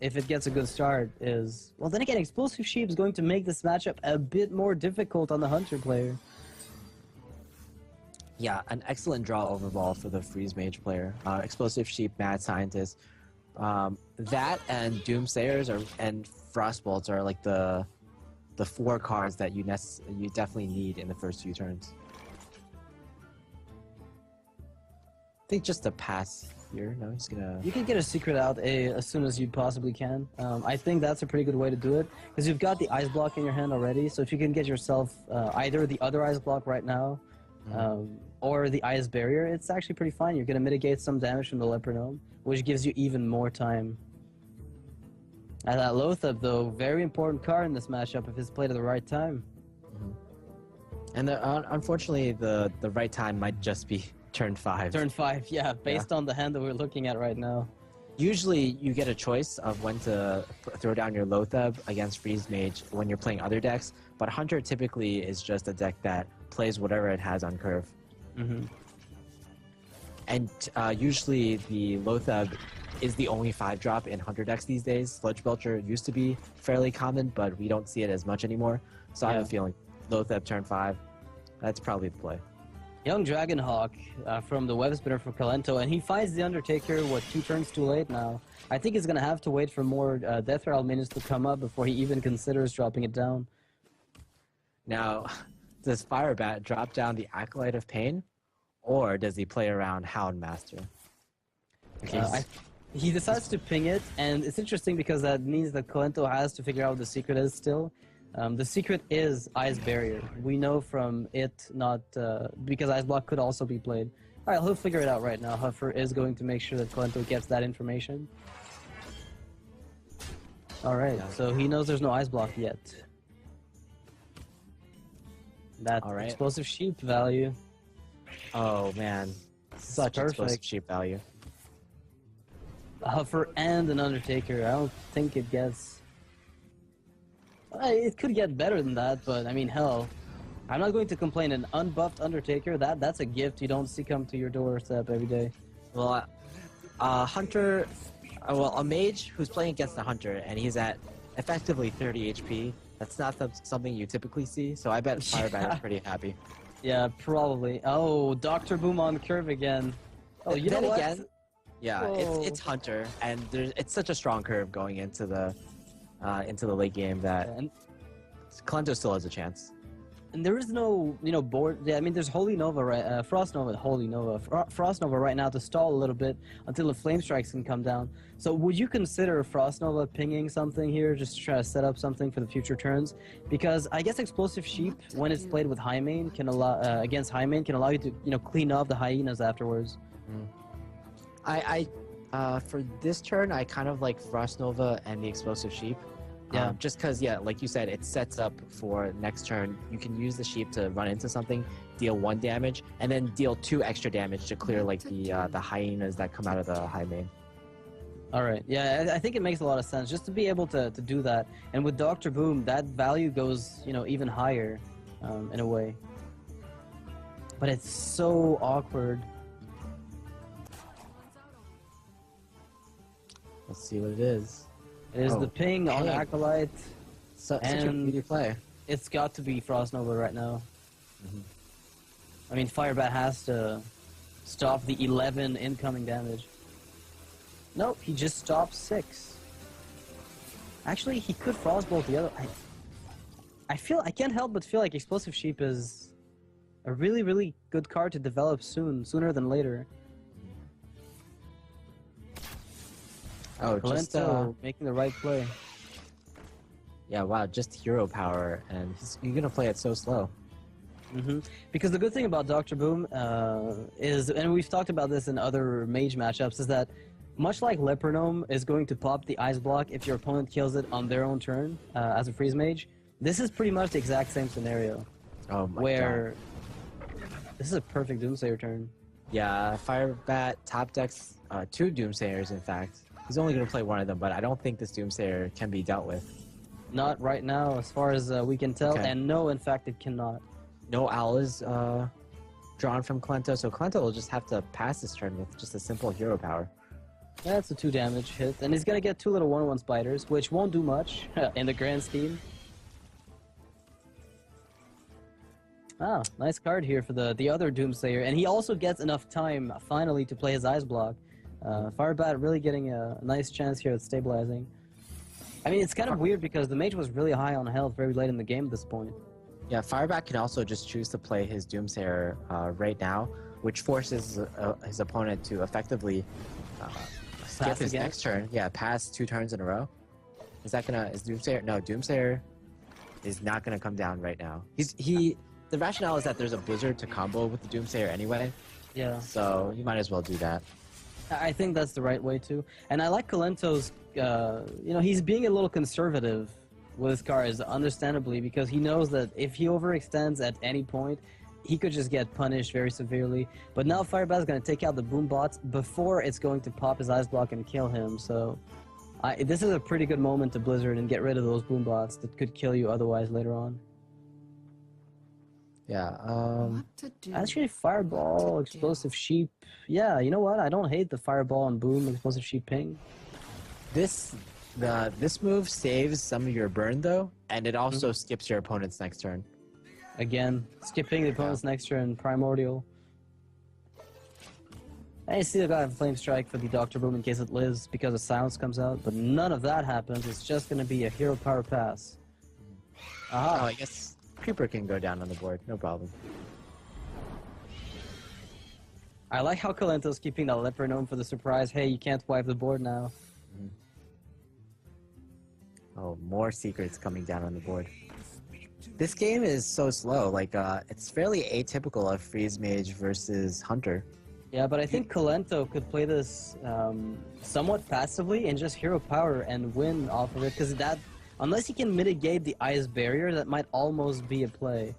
if it gets a good start, is... Well, then again, Explosive Sheep is going to make this matchup a bit more difficult on the Hunter player. Yeah, an excellent draw overball for the Freeze Mage player. Explosive Sheep, Mad Scientist. That and Doomsayers and Frostbolts are like the 4 cards that you definitely need in the first few turns. I think just a pass here. No, he's gonna... You can get a secret out as soon as you possibly can. I think that's a pretty good way to do it, because you've got the Ice Block in your hand already, so if you can get yourself either the other Ice Block right now, or the Ice Barrier, it's actually pretty fine. You're going to mitigate some damage from the Leopardome, which gives you even more time. And that Lothab, though, very important card in this matchup if it's played at the right time. And unfortunately, the right time might just be turn 5. Turn 5, yeah, based on the hand that we're looking at right now. Usually, you get a choice of when to throw down your Lothab against Freeze Mage when you're playing other decks, but Hunter typically is just a deck that plays whatever it has on curve. And usually, the Lothab is the only 5-drop in Hunter decks these days. Sludge Belcher used to be fairly common, but we don't see it as much anymore. So I have a feeling Lothab turn 5, that's probably the play. Young Dragonhawk from the web spinner for Kolento, and he finds the Undertaker, 2 turns too late now. I think he's going to have to wait for more Death Rattle minions to come up before he even considers dropping it down. Now, does Firebat drop down the Acolyte of Pain, or does he play around Houndmaster? He decides to ping it, and it's interesting because that means that Kolento has to figure out what the secret is still. The secret is Ice Barrier. We know from it, because Ice Block could also be played. Alright, he'll figure it out right now. Huffer is going to make sure that Kolento gets that information. Alright, so he knows there's no Ice Block yet. That Explosive Sheep value. Oh man, such Explosive Sheep value. Huffer and an Undertaker. I don't think it gets... It could get better than that, but I mean, hell, I'm not going to complain. An unbuffed Undertaker, that's a gift you don't see come to your doorstep every day. Well, Hunter, a Mage who's playing against a Hunter, and he's at effectively 30 HP, that's not something you typically see, so I bet Firebat is pretty happy. Yeah, probably. Oh, Dr. Boom on curve again. Oh, you know what? Again, yeah, it's Hunter, and it's such a strong curve going into the late game that Kolento still has a chance. And there is no, board. Yeah, I mean, there's Holy Nova, right? Frost Nova right now to stall a little bit until the Flame Strikes can come down. So would you consider Frost Nova pinging something here, just to try to set up something for the future turns? Because I guess Explosive Sheep, when it's played with High Main, can allow against High Main, can allow you to, clean up the hyenas afterwards. For this turn, I kind of like Frost Nova and the Explosive Sheep. Yeah. Just because, like you said, it sets up for next turn. You can use the sheep to run into something, deal 1 damage, and then deal 2 extra damage to clear like the hyenas that come out of the high main. All right. Yeah, I think it makes a lot of sense just to be able to do that. And with Dr. Boom, that value goes, even higher in a way. But it's so awkward. Let's see what it is. It is the ping on Acolyte. Such a beauty play. It's got to be Frost Nova right now. I mean, Firebat has to stop the 11 incoming damage. Nope, he just stopped 6. Actually, he could Frostbolt the other... I can't help but feel like Explosive Sheep is a really, really good card to develop sooner than later. Oh, Kolento making the right play. Yeah, wow, just hero power, and you're gonna play it so slow. Because the good thing about Dr. Boom is, and we've talked about this in other Mage matchups, is that much like Leopardome is going to pop the Ice Block if your opponent kills it on their own turn as a Freeze Mage, this is pretty much the exact same scenario. Oh my where this is a perfect Doomsayer turn. Yeah, Firebat top decks 2 Doomsayers, in fact. He's only going to play one of them, but I don't think this Doomsayer can be dealt with. Not right now, as far as we can tell, and no, in fact, it cannot. No Owl is drawn from Kolento, so Kolento will just have to pass this turn with just a simple hero power. That's a 2 damage hit, and he's gonna get 2 little 1/1 spiders, which won't do much in the grand scheme. Ah, nice card here for the other Doomsayer, and he also gets enough time finally to play his Ice Block. Firebat really getting a nice chance here at stabilizing. I mean, it's kind of weird because the Mage was really high on health very late in the game at this point. Yeah, Firebat can also just choose to play his Doomsayer right now, which forces his opponent to effectively skip his next turn. Yeah, pass 2 turns in a row. Is Doomsayer? No, Doomsayer is not gonna come down right now. The rationale is that there's a Blizzard to combo with the Doomsayer anyway. Yeah. So you might as well do that. I think that's the right way too. And I like Kolento's, he's being a little conservative with his cards, understandably, because he knows that if he overextends at any point, he could just get punished very severely. But now Firebat's going to take out the boom bots before it's going to pop his Ice Block and kill him. So this is a pretty good moment to Blizzard and get rid of those boom bots that could kill you otherwise later on. Yeah, actually, Fireball, Explosive Sheep. Yeah, you know what? I don't hate the Fireball and Boom, Explosive Sheep ping. This move saves some of your burn though, and it also skips your opponent's next turn. Again, skipping the opponent's next turn, Primordial. And you still got a Flame Strike for the Dr. Boom in case it lives because a silence comes out, but none of that happens. It's just going to be a Hero Power Pass. Aha. Oh, I guess Creeper can go down on the board, no problem. I like how Kolento's keeping that Leper Gnome for the surprise. Hey, you can't wipe the board now. Oh, more secrets coming down on the board. This game is so slow. Like, it's fairly atypical of Freeze Mage versus Hunter. Yeah, but I think Kolento could play this somewhat passively and just hero power and win off of it, because that, unless he can mitigate the ice barrier, that might almost be a play.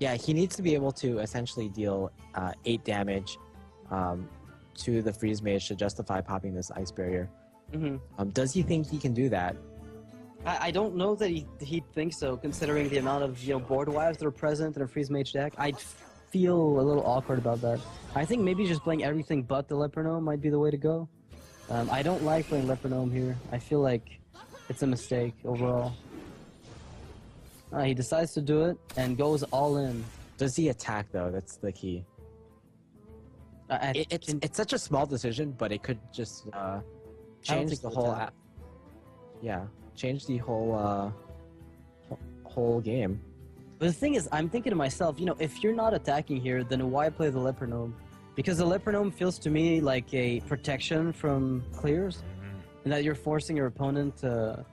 Yeah, he needs to be able to essentially deal 8 damage to the Freeze Mage to justify popping this ice barrier. Does he think he can do that? I don't know that he thinks so, considering the amount of board wives that are present in a Freeze Mage deck. I'd feel a little awkward about that. I think maybe just playing everything but the Leper Gnome might be the way to go. I don't like playing Leper Gnome here. I feel like it's a mistake overall. He decides to do it and goes all in. Does he attack though? That's the key. It's such a small decision, but it could just change the whole. Change the whole game. But the thing is, I'm thinking to myself, if you're not attacking here, then why play the Leper Gnome? Because the Leper Gnome feels to me like a protection from clears, and that you're forcing your opponent to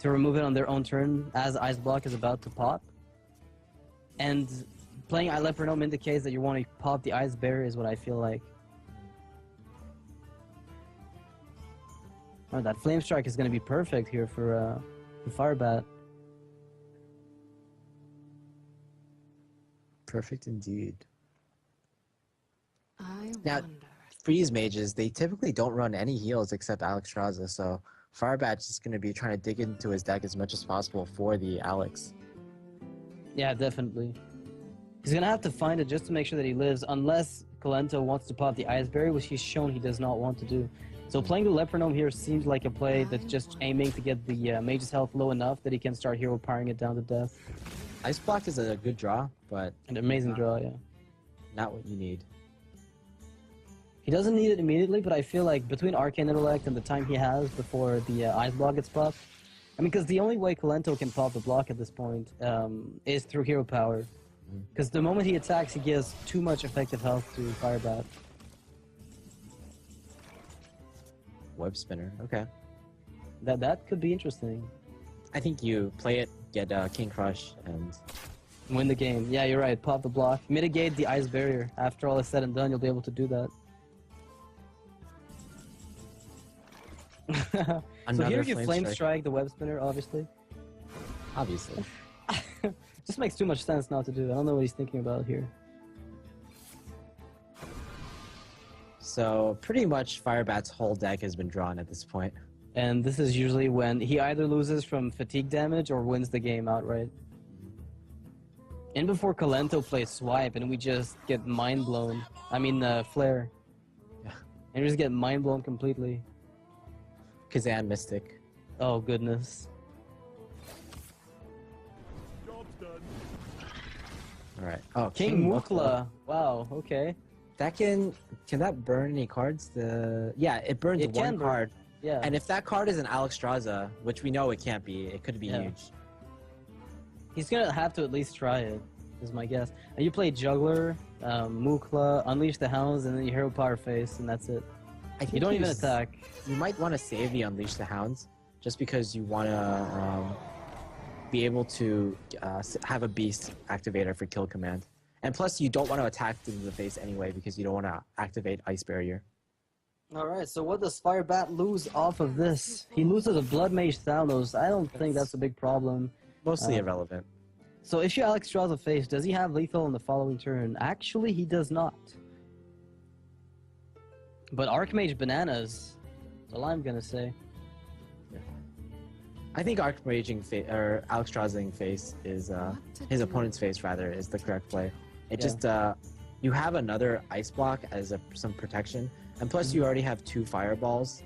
remove it on their own turn as Ice Block is about to pop. And playing Leper Gnome indicates that you want to pop the Ice Barrier is what I feel like. Oh, that Flame Strike is going to be perfect here for Firebat. Perfect indeed. Now, wonder. Freeze Mages, they typically don't run any heals except Alexstrasza, so Firebat's just going to be trying to dig into his deck as much as possible for the Alex. Yeah, definitely. He's going to have to find it just to make sure that he lives, unless Kolento wants to pop the Ice Barrier, which he's shown he does not want to do. So playing the Leper Gnome here seems like a play that's just aiming to get the Mage's health low enough that he can start hero powering it down to death. Ice Block is a good draw, but... An amazing draw, yeah. Not what you need. He doesn't need it immediately, but I feel like between Arcane Intellect and the time he has before the Ice Block gets popped, I mean, because the only way Kolento can pop the block at this point is through hero power. Because the moment he attacks, he gives too much effective health to Firebat. Web Spinner, okay. That could be interesting. I think you play it, get King Crush, and... win the game. Yeah, you're right. Pop the block. Mitigate the Ice Barrier. After all is said and done, you'll be able to do that. So here you Flame Strike the Web Spinner, obviously. Obviously. Just makes too much sense not to do. I don't know what he's thinking about here. So pretty much Firebat's whole deck has been drawn at this point. And this is usually when he either loses from fatigue damage or wins the game outright. And before Kolento plays Swipe and we just get mind blown. I mean, Flare. Yeah. And you just get mind blown completely. Kazan Mystic. Oh goodness. Job's done. Alright. Oh, King Mukla. Wow, okay. That can that burn any cards? Yeah, it burns It can one burn. card. Yeah. And if that card is an Alexstrasza, which we know it can't be, it could be Yeah. huge. He's gonna have to at least try it, is my guess. And you play Juggler, Mukla, Unleash the Hounds, and then you Hero Power Face, and that's it. I think You don't even he's- attack. You might want to save the Unleash the Hounds, just because you want to be able to have a Beast activator for Kill Command. And plus, you don't want to attack into the face anyway, because you don't want to activate Ice Barrier. Alright, so what does Firebat lose off of this? He loses a Blood Mage Thanos. I don't think that's a big problem. Mostly Um, irrelevant. So if you Alexstrasza face, does he have lethal in the following turn? Actually, he does not. But Archmage Bananas, that's all I'm gonna say. I think Archraging or Alexstraszaing face is his opponent's face rather is the correct play. It Yeah. just you have another ice block as some protection, and plus you already have 2 fireballs.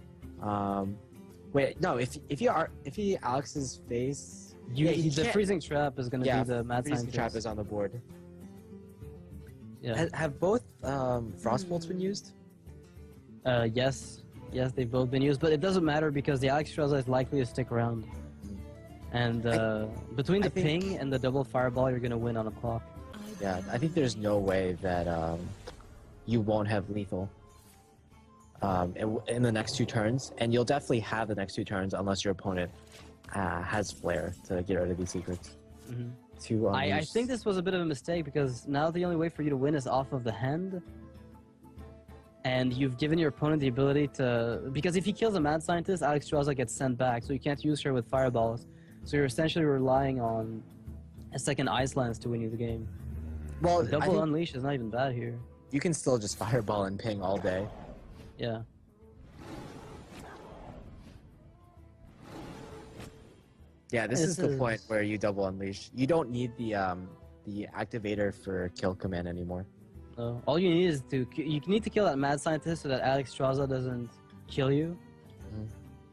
Wait, no, if he Alex's face, yeah, he The can't- freezing trap is gonna yeah, be the mad freezing scientist. trap is on the board. Yeah. Have both Frostbolts been used? Yes, they've both been used, but it doesn't matter because the Alexstrasza is likely to stick around. And between I the think- ping and the double fireball, you're gonna win on a clock. Yeah, I think there's no way that you won't have lethal in the next 2 turns, and you'll definitely have the next 2 turns unless your opponent has Flare to get rid of these secrets. To I unleash- think this was a bit of a mistake because now the only way for you to win is off of the hand. And you've given your opponent the ability to... Because if he kills a mad scientist, Alexstrasza gets sent back, so you can't use her with fireballs. So you're essentially relying on a second Ice Lance to win you the game. well, I Double think Unleash is not even bad here. you can still just fireball and ping all day. Yeah. Yeah, this This is the is- point where you double unleash. You don't need the activator for kill command anymore. So all you need is you need to kill that mad scientist so that Alexstrasza doesn't kill you. Mhm.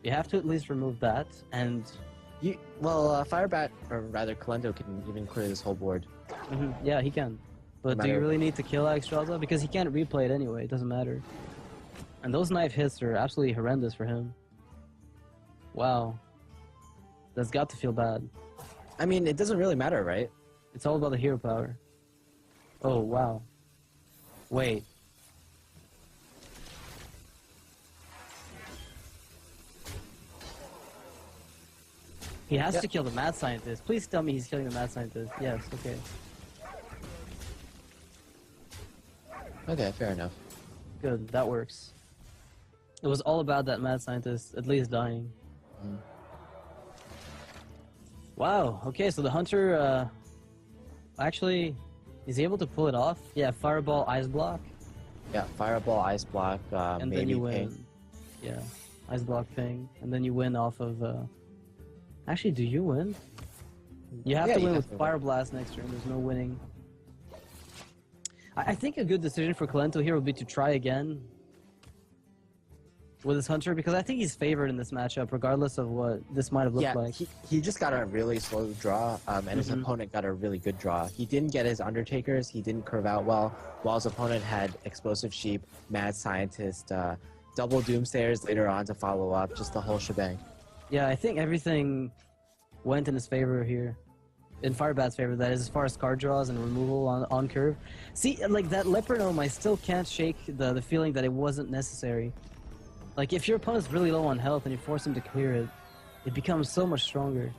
You have to at least remove that, and Firebat, or rather Kolento, can even clear this whole board. yeah, he can. But No do you matter- really need to kill Alexstrasza? Because he can't replay it anyway. It doesn't matter. And those knife hits are absolutely horrendous for him. Wow, that's got to feel bad. I mean, it doesn't really matter, right? It's all about the hero power. Oh wow. Wait. He has Yeah. to kill the mad scientist. Please tell me he's killing the mad scientist. Yes, okay. Okay, fair enough. Good, that works. It was all about that mad scientist at least dying. Mm. Wow, okay, so the hunter, actually, is he able to pull it off? Yeah, fireball, ice block, Yeah, fireball, ice block, and maybe then you ping. win. Yeah, ice block ping, and then you win off of, actually, do you win? You have Yeah, to you win have with to win. fire blast next turn, there's no winning. I think a good decision for Kolento here would be to try again with his hunter, because I think he's favored in this matchup, regardless of what this might have looked Yeah, like. he just got a really slow draw, and his Mhm. opponent got a really good draw. He didn't get his Undertakers, he didn't curve out well, while his opponent had Explosive Sheep, Mad Scientist, double Doomsayers later on to follow up, just the whole shebang. Yeah, I think everything went in his favor here. In Firebat's favor, that is, as far as card draws and removal on curve. See, like that Leper Gnome, I still can't shake the feeling that it wasn't necessary. Like, if your opponent's really low on health and you force him to clear it, it becomes so much stronger.